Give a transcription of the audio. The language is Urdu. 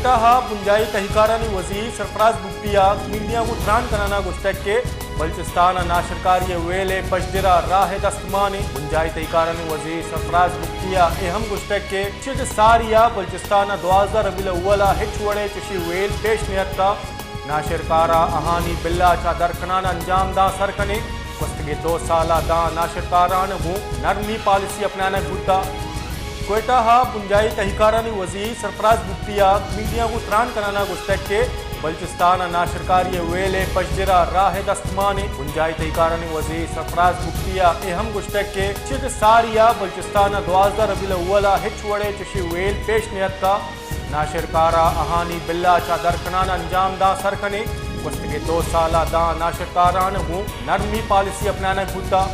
کوئٹہ بنجائی تحقیقارانی وزیر سرفراز بگٹیا میڈیا کو تران کنانا گشتک کے بلوچستان ناشرکاری ویلے پشدرا راہ دستمانی بنجائی تحقیقارانی وزیر سرفراز بگٹیا اہم گشتک کے چٹ ساریا بلوچستان 12 ربیع الاول ہچ وڑے چشی ویل پیش نیت کا ناشرکارا اہانی بلا چا درکنانا انجام دا سرکنے گستگی 2 سالہ دا ناشرکاران ہوں نرمی پالیسی اپنانا گھٹا کوئٹہ بنجائی تحقیقارانی وزیر سرفراز بگٹیا میڈیا کو تران کنانا گشتک کے بلوچستان ناشرکاری ویلے پشدرا راہ دستمانی بنجائی تحقیقارانی وزیر سرفراز بگٹیا اہم گشتک کے چٹ ساریا بلوچستان 12 ربیع الاول ہچ وڑے چشی ویل پیش نیت کا ناشرکارا اہانی بلا چا درکنانا انجام دا سرکنے گستگی 2 سالہ دا ناشرکاران ہوں نرمی پالیسی اپنانا گھٹا